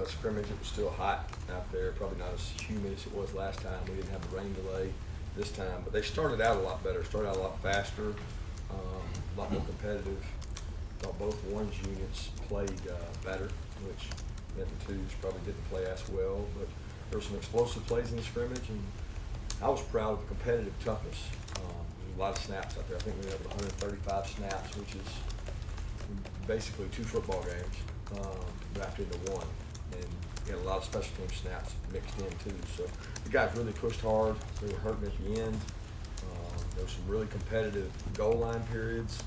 scrimmage. It was still hot out there, probably not as humid as it was last time. We didn't have the rain delay this time, but they started out a lot better, started out a lot faster, a lot more competitive. Thought both ones units played better, which meant the twos probably didn't play as well, but there were some explosive plays in the scrimmage, and I was proud of the competitive toughness. There's a lot of snaps out there. I think we had 135 snaps, which is basically 2 football games wrapped into one, and we had a lot of special team snaps mixed in too. So the guys really pushed hard. They were hurting at the end. There were some really competitive goal line periods.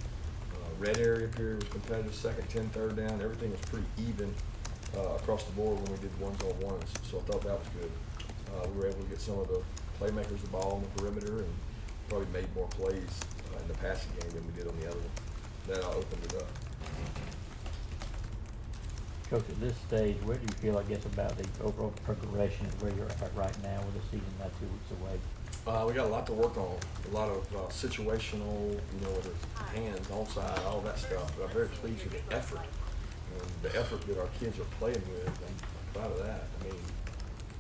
Red area period was competitive, second, 10, third down. Everything was pretty even across the board when we did ones-on-ones. So I thought that was good. We were able to get some of the playmakers the ball on the perimeter and probably made more plays in the passing game than we did on the other one. That opened it up. Coach, at this stage, where do you feel, I guess, about the overall progression and where you're at right now with the season not 2 weeks away? We got a lot to work on, a lot of situational, whether it's hands, onside, all that stuff. But I'm very pleased with the effort and the effort that our kids are playing with. I'm proud of that. I mean,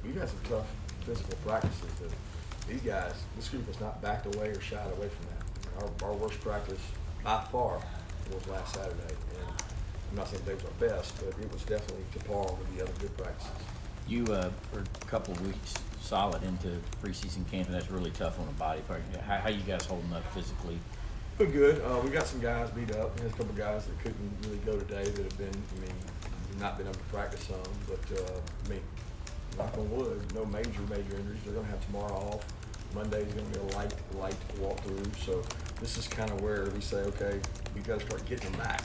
we've had some tough physical practices that these guys, this group has not backed away or shied away from that. Our worst practice by far was last Saturday. And I'm not saying they was our best, but it was definitely to par with the other good practices. You are a couple of weeks solid into preseason camp, and that's really tough on the body part. How you guys holding up physically? We're good. We got some guys beat up. We had a couple guys that couldn't really go today that have been, not been able to practice some. But, knock on wood, no major injuries. They're going to have tomorrow off. Monday's going to be a light walkthrough. So this is kind of where we say, okay, we got to start getting them back.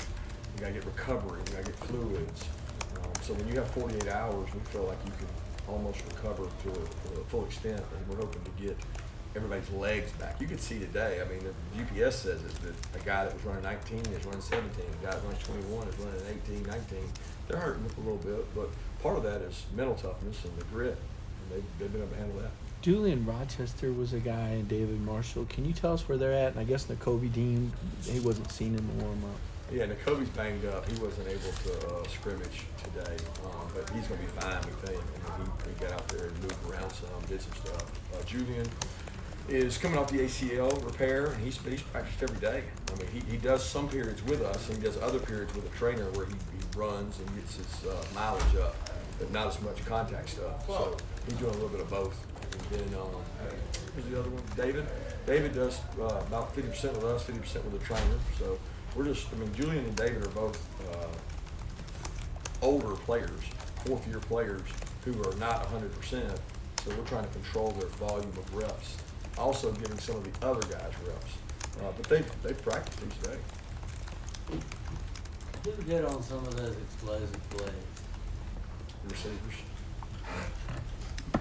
We got to get recovery. We got to get fluids. So when you have 48 hours, we feel like you can almost recover to a full extent, and we're hoping to get everybody's legs back. You can see today, I mean, the GPS says it, that a guy that was running 19 is running 17, a guy that runs 21 is running 18, 19. They're hurting a little bit, but part of that is mental toughness and the grit, and they've been able to handle that. Julian Rochester was a guy, and David Marshall. Can you tell us where they're at? And I guess Nakobe Dean, he wasn't seen in the warm-up. Yeah, Nakobe's banged up. He wasn't able to scrimmage today, but he's going to be fine, we think. I mean, he got out there and moved around some, did some stuff. Julian is coming off the ACL repair, and he's practiced every day. I mean, he does some periods with us, and he does other periods with a trainer where he runs and gets his mileage up, but not as much contact stuff. So he's doing a little bit of both. And then, who's the other one? David. David does about 50% with us, 50% with the trainer. So we're just, Julian and David are both older players, 4th-year players who are not 100%. So we're trying to control their volume of reps. Also giving some of the other guys reps. But they've practiced each day. Who good on some of those explosive plays? The receivers.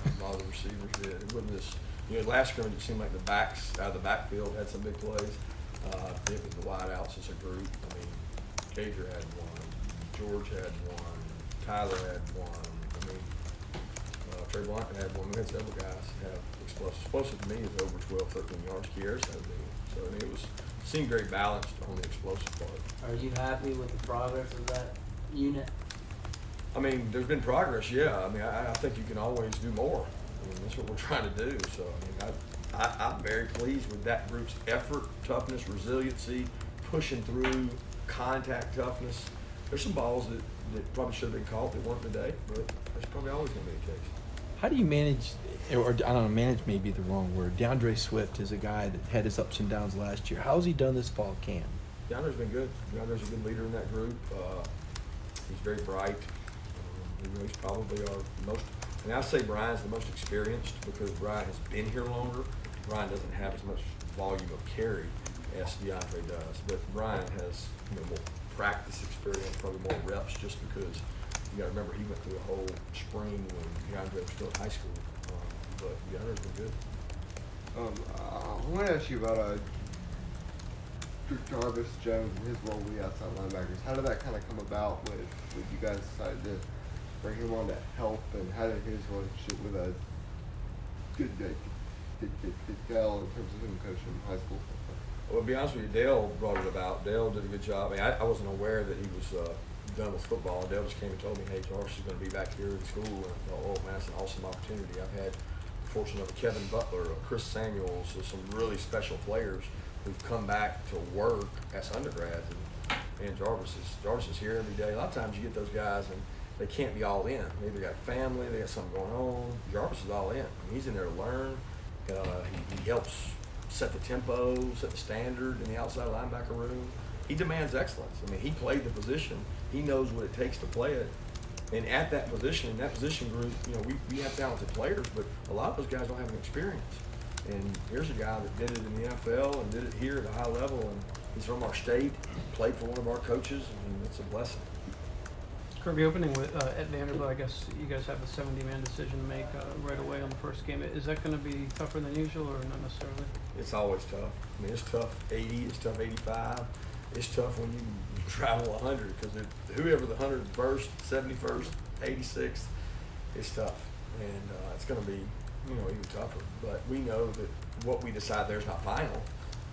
A lot of the receivers did. It wasn't this, last scrimmage it seemed like the backs out of the backfield had some big plays. It was the wideouts as a group. I mean, Gager had one, George had one, Tyler had one. I mean, Trey Blanca had one. We had several guys have explosive. Explosive to me is over 12, 13 yards. Kieras had a big one. So, I mean, it seemed very balanced on the explosive part. Are you happy with the progress of that unit? I mean, there's been progress, yeah. I mean, I think you can always do more. I mean, that's what we're trying to do. So, I mean, I'm very pleased with that group's effort, toughness, resiliency, pushing through, contact toughness. There's some balls that probably should have been caught that weren't today, but that's probably always going to be the case. How do you manage, or I don't know, manage may be the wrong word. DeAndre Swift is a guy that had his ups and downs last year. How's he done this fall camp? DeAndre's been good. DeAndre's a good leader in that group. He's very bright. He's probably our most, and I say Brian's the most experienced because Brian has been here longer. Brian doesn't have as much volume of carry as DeAndre does, but Brian has more practice experience, probably more reps, just because you got to remember he went through a whole spring when DeAndre was still in high school. But DeAndre's been good. I want to ask you about Jarvis Jones and his role with the outside linebackers. How did that kind of come about when you guys decided to bring him on to help, and how did his relationship with a good Dale in terms of him coaching high school football? Well, to be honest with you, Dale brought it about. Dale did a good job. I mean, I wasn't aware that he was done with football. Dale just came and told me, hey, Jarvis is going to be back here in school. And I thought, oh, man, that's an awesome opportunity. I've had the fortune of Kevin Butler, Chris Samuels, so some really special players who've come back to work as undergrads. And Jarvis is here every day. A lot of times you get those guys and they can't be all in. They either got family, they got something going on. Jarvis is all in. He's in there to learn. He helps set the tempo, set the standard in the outside linebacker room. He demands excellence. I mean, he played the position. He knows what it takes to play it. And at that position, in that position group, you know, we have talented players, but a lot of those guys don't have an experience. And here's a guy that did it in the NFL and did it here at a high level, and he's from our state, played for one of our coaches. I mean, it's a blessing. Kirby, opening with at Vanderbilt, I guess you guys have a 70-man decision to make right away on the first game. Is that going to be tougher than usual, or not necessarily? It's always tough. I mean, it's tough 80, it's tough 85. It's tough when you travel 100, because whoever the 101st, 71st, 86th, it's tough. And it's going to be, you know, even tougher. But we know that what we decide there is not final.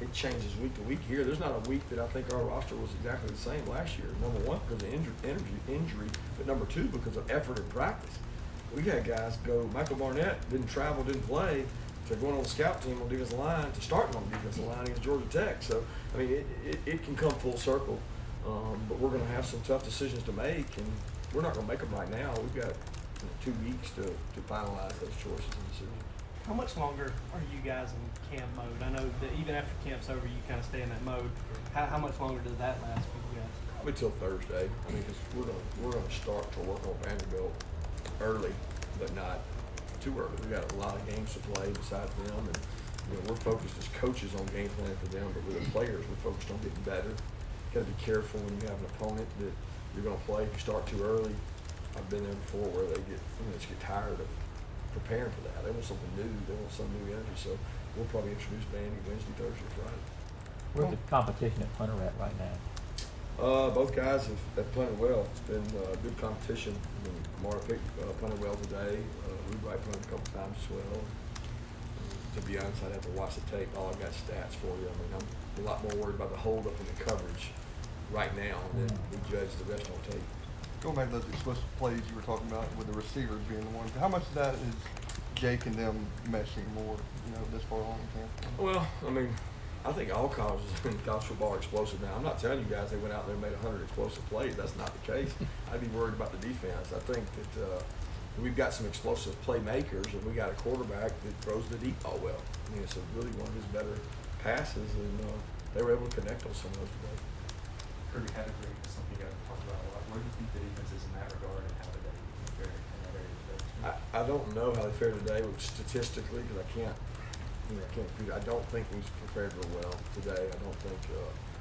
It changes week to week here. There's not a week that I think our roster was exactly the same last year. Number one, because of injury, but number two, because of effort and practice. We had guys go, Michael Barnett didn't travel, didn't play, to going on the scout team on the defensive line, to starting on the defensive line against Georgia Tech. So, I mean, it can come full circle. But we're going to have some tough decisions to make, and we're not going to make them right now. We've got 2 weeks to finalize those choices and decisions. How much longer are you guys in camp mode? I know that even after camp's over, you kind of stay in that mode. How much longer does that last for you guys? Probably till Thursday. I mean, because we're gonna start to work on Vanderbilt early, but not too early. We got a lot of games to play besides them, and you know, we're focused as coaches on game plan for them, but with the players, we're focused on getting better. Got to be careful when you have an opponent that you're gonna play. If you start too early, I've been there before where they just get tired of preparing for that. They want something new. They want some new energy. So we'll probably introduce Vandy Wednesday, Thursday, Friday. Where's the competition at punter at right now? Both guys have punted well. It's been good competition. I mean, Mara picked punted well today. Wright punted a couple times as well. To be honest, I'd have to watch the tape. All I've got stats for you. I mean, I'm a lot more worried about the hold up and the coverage right now than we judge the rest on tape. Going back to those explosive plays you were talking about with the receivers being the one, how much of that is Jake and them meshing more, you know, this far along in camp? Well, I mean, I think all colleges in college football are explosive now. I'm not telling you guys they went out there and made 100 explosive plays. That's not the case. I'd be worried about the defense. I think that we've got some explosive playmakers, and we got a quarterback that throws the deep ball well. I mean, it's really one of his better passes, and they were able to connect on some of those plays. Kirby had a great, something you guys talked about a lot. Where do you think the defense is in that regard, and how did they fare in that area today? I don't know how they fared today statistically, because I can't do that. I don't think we prepared real well today. I don't think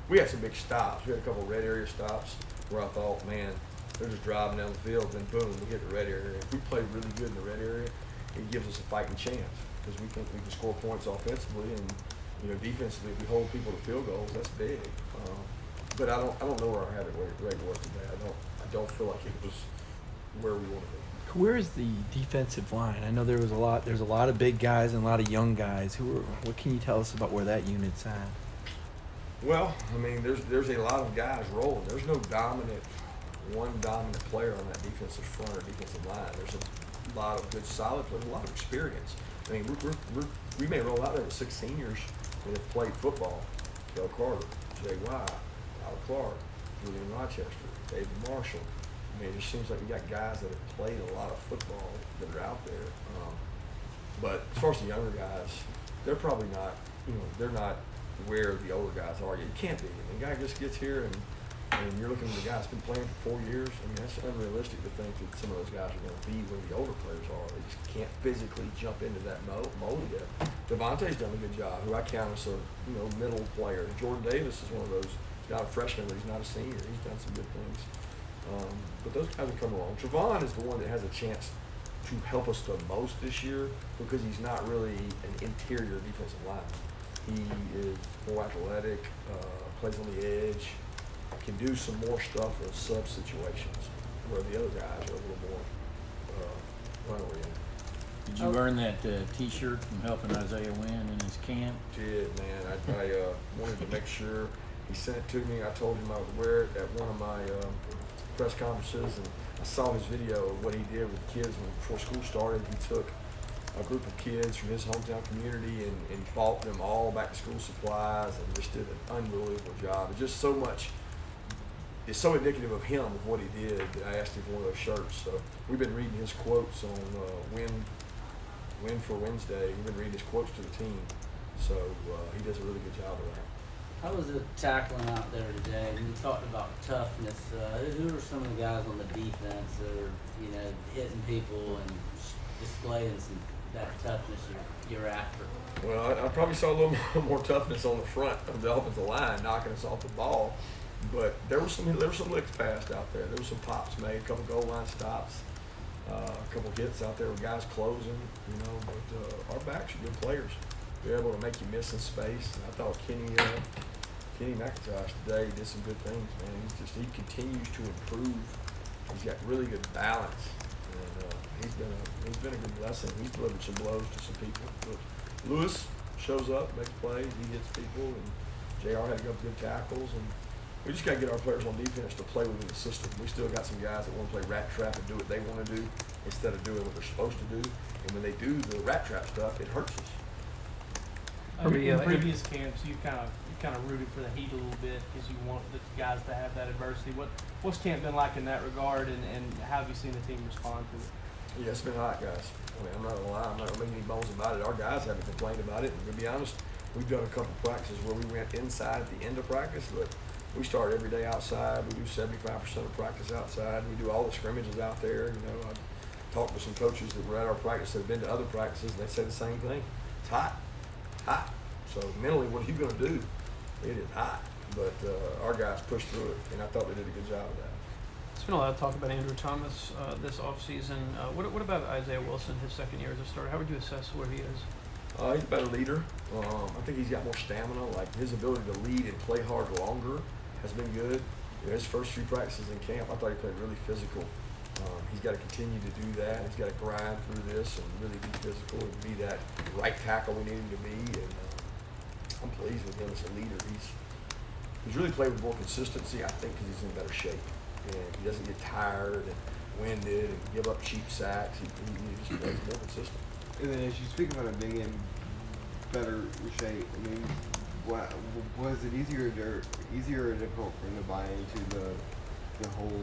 we had some big stops. We had a couple of red area stops where I thought, man, they're just driving down the field, then boom, we hit the red area. If we play really good in the red area, it gives us a fighting chance, because we think we can score points offensively, and you know, defensively, if we hold people to field goals, that's big. But I don't know where our habit rate was today. I don't feel like it was where we want to be. Where is the defensive line? I know there's a lot of big guys and a lot of young guys. What can you tell us about where that unit's at? Well, I mean, there's a lot of guys rolling. There's no one dominant player on that defensive front or defensive line. There's a lot of good, solid players, a lot of experience. I mean, we may roll out there with 6 seniors that have played football. Del Carter, Jay White, Al Clark, Julian Rochester, David Marshall. I mean, it just seems like we got guys that have played a lot of football that are out there. But as far as the younger guys, they're probably not, you know, they're not where the older guys are. You can't be. I mean, the guy just gets here and you're looking at the guy that's been playing for 4 years. I mean, that's unrealistic to think that some of those guys are going to be where the older players are. They just can't physically jump into that mold yet. Devontae's done a good job, who I count as a middle player. Jordan Davis is one of those. He's not a freshman, but he's not a senior. He's done some good things. But those guys have come along. Trevon is the one that has a chance to help us the most this year, because he's not really an interior defensive lineman. He is more athletic, plays on the edge, can do some more stuff in sub situations, where the other guys are a little more run-oriented. Did you earn that T-shirt from helping Isaiah win in his camp? Did, man. I wanted to make sure he sent it to me. I told him I would wear it at one of my press conferences, and I saw his video of what he did with kids before school started. He took a group of kids from his hometown community and bought them all back to school supplies and just did an unbelievable job. It's just so much. It's so indicative of him, of what he did, that I asked him for one of those shirts. So we've been reading his quotes on Win for Wednesday. We've been reading his quotes to the team. So he does a really good job of that. How was the tackling out there today? And you talked about toughness. Who are some of the guys on the defense that are, you know, hitting people and displaying that toughness you're after? Well, I probably saw a little more toughness on the front of the offensive line, knocking us off the ball. But there were some licks passed out there. There were some pops made, a couple goal line stops, a couple hits out there with guys closing, you know. But our backs are good players. They're able to make you miss in space. And I thought Kenny McIntosh today did some good things, man. He continues to improve. He's got really good balance, and he's been a good blessing. He's delivered some blows to some people. But Lewis shows up, makes plays, he hits people, and JR had a couple good tackles, and we just got to get our players on defense to play within the system. We still got some guys that want to play rat trap and do what they want to do instead of doing what they're supposed to do. And when they do the rat trap stuff, it hurts us. In previous camps, you kind of rooted for the Heat a little bit because you want the guys to have that adversity. What's camp been like in that regard, and how have you seen the team respond to it? Yeah, it's been hot, guys. I mean, I'm not gonna lie, I'm not gonna make any bones about it. Our guys haven't complained about it. And to be honest, we've done a couple practices where we went inside at the end of practice, but we start every day outside. We do 75% of practice outside. We do all the scrimmages out there. You know, I talked to some coaches that were at our practice that have been to other practices, and they say the same thing. It's hot. So mentally, what are you going to do? It is hot. But our guys pushed through it, and I thought they did a good job of that. There's been a lot of talk about Andrew Thomas this offseason. What about Isaiah Wilson, his second year as a starter? How would you assess where he is? He's a better leader. I think he's got more stamina. Like, his ability to lead and play hard longer has been good. You know, his first few practices in camp, I thought he played really physical. He's got to continue to do that. He's got to grind through this and really be physical and be that right tackle we need him to be. And I'm pleased with him as a leader. He's really played with more consistency, I think, because he's in better shape. And he doesn't get tired and winded and give up cheap sacks. He just plays more consistent. And then as you speak about him being in better shape, I mean, was it easier or difficult for him to buy into the whole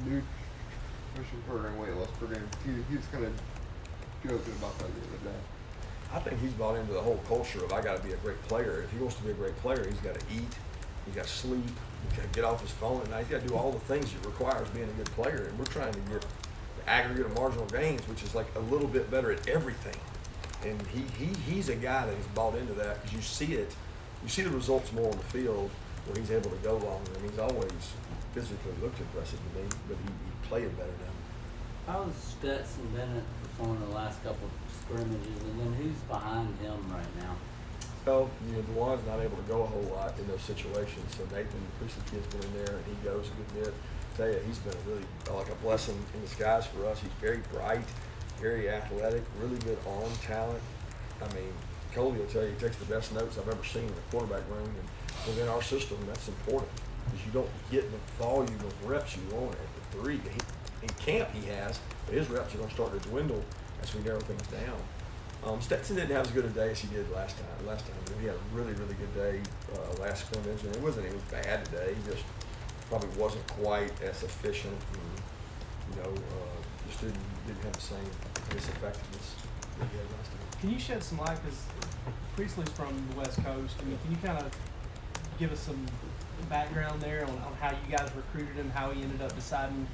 nutrition program, weight loss program? He was kind of joking about that the other day. I think he's bought into the whole culture of I got to be a great player. If he wants to be a great player, he's got to eat, he's got to sleep, he's got to get off his phone at night. He's got to do all the things it requires being a good player. And we're trying to get the aggregate of marginal gains, which is like a little bit better at everything. And he's a guy that has bought into that because you see it. You see the results more on the field where he's able to go longer. And he's always physically looked impressive to me, but he played better now. How's Stetson Bennett performing the last couple of scrimmages, and then who's behind him right now? So, you know, DeJuan's not able to go a whole lot in those situations. So Nathan, the Priestley kid's been in there, and he goes a good bit. I tell you, he's been really like a blessing in disguise for us. He's very bright, very athletic, really good arm talent. I mean, Coley will tell you he takes the best notes I've ever seen in the quarterback room, and within our system, that's important because you don't get the volume of reps you want at the 3. In camp he has, but his reps are going to start to dwindle as we narrow things down. Stetson didn't have as good a day as he did last time. He had a really, really good day last scrimmage, and it was bad today. He just probably wasn't quite as efficient, and just didn't have the same effectiveness that he had last time. Can you shed some light, because Priestley's from the West Coast? I mean, can you kind of give us some background there on how you guys recruited him, how he ended up deciding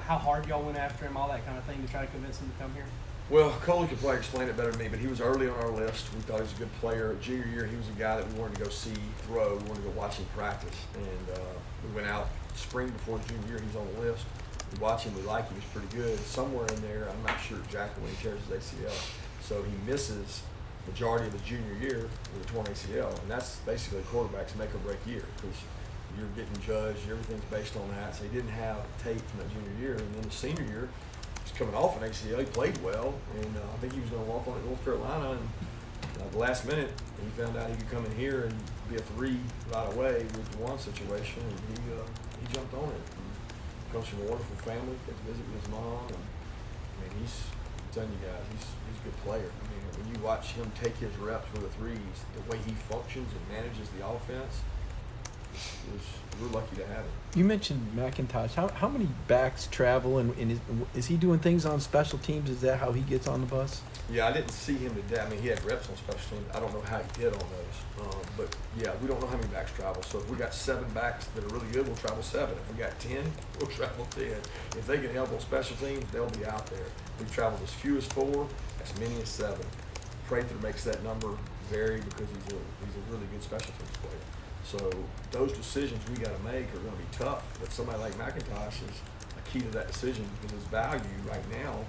how hard y'all went after him, all that kind of thing to try to convince him to come here? Well, Coley could probably explain it better than me, but he was early on our list. We thought he was a good player. Junior year, he was a guy that we wanted to go see throw. We wanted to go watch him practice. And we went out spring before his junior year. He was on the list. We watched him. We liked him. He was pretty good. Somewhere in there, I'm not sure exactly when he tears his ACL. So he misses majority of his junior year with a torn ACL. And that's basically quarterback's make or break year because you're getting judged. Everything's based on that. So he didn't have tape from that junior year. And then the senior year, he's coming off an ACL. He played well, and I think he was going to walk on at North Carolina, and the last minute, he found out he could come in here and be a 3 right away with the 1 situation, and he jumped on it. He comes from a wonderful family, gets to visit with his mom, and I mean, I'm telling you guys, he's a good player. I mean, when you watch him take his reps with the 3s, the way he functions and manages the offense, we're lucky to have him. You mentioned McIntosh. How many backs travel, and is he doing things on special teams? Is that how he gets on the bus? Yeah, I didn't see him today. I mean, he had reps on special teams. I don't know how he did on those. But, yeah, we don't know how many backs travel. So if we got 7 backs that are really good, we'll travel 7. If we got 10, we'll travel 10. If they can help on special teams, they'll be out there. We've traveled as few as 4, as many as 7. Prather makes that number vary because he's a really good special teams player. So those decisions we got to make are going to be tough. But somebody like McIntosh is a key to that decision because his value right now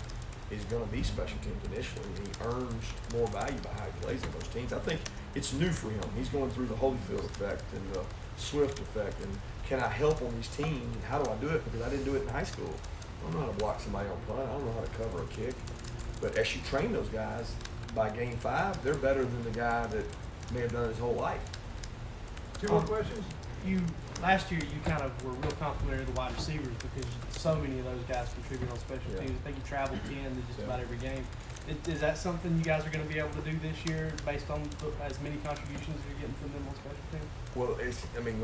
is going to be special teams initially, and he earns more value by how he plays in those teams. I think it's new for him. He's going through the Holyfield effect and the Swift effect, and can I help on these teams, and how do I do it? Because I didn't do it in high school. I don't know how to block somebody on punt. I don't know how to cover a kick. But as you train those guys, by game 5, they're better than the guy that may have done it his whole life. 2 more questions. Last year you kind of were real complimentary of the wide receivers because so many of those guys contribute on special Yeah. teams. I think you traveled 10 to just Yeah. about every game. Is that something you guys are going to be able to do this year based on as many contributions you're getting from them on special teams? Well,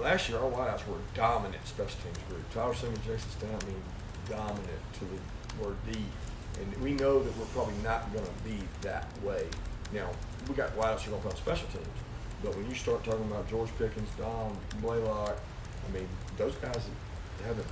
last year our wideouts were a dominant special teams group. Tyler Simmons, Jason Stanley, dominant to the word D. And we know that we're probably not going to be that way. Now, we got wideouts who are going to play on special teams. But when you start talking about George Pickens, Dom, Blaylock, I mean, those guys haven't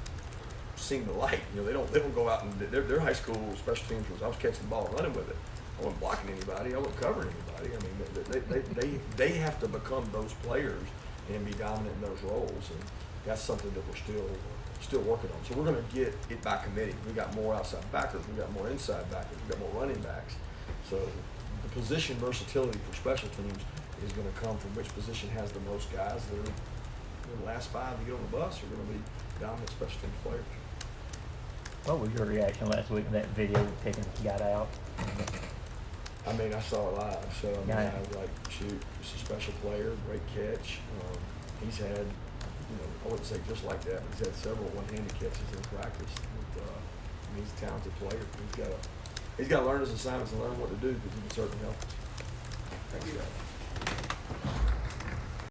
seen the light. You know, they don't go out and their high school special teams was I was catching the ball and running with it. I wasn't blocking anybody. I wasn't covering anybody. I mean, they have to become those players and be dominant in those roles, and that's something that we're still working on. So we're going to get it by committee. We got more outside backers. We got more inside backers. We got more running backs. So the position versatility for special teams is going to come from which position has the most guys that are the last 5 to get on the bus are going to be dominant special teams players. What was your reaction last week when that video of Pickens got out? I mean, I saw it live, so I mean, Yeah. I was like, shoot, this is a special player, great catch. He's had, I wouldn't say just like that, but he's had several one-handed catches in practice. He's a talented player. He's got to learn his assignments and learn what to do because he can certainly help us. Thank you, guys.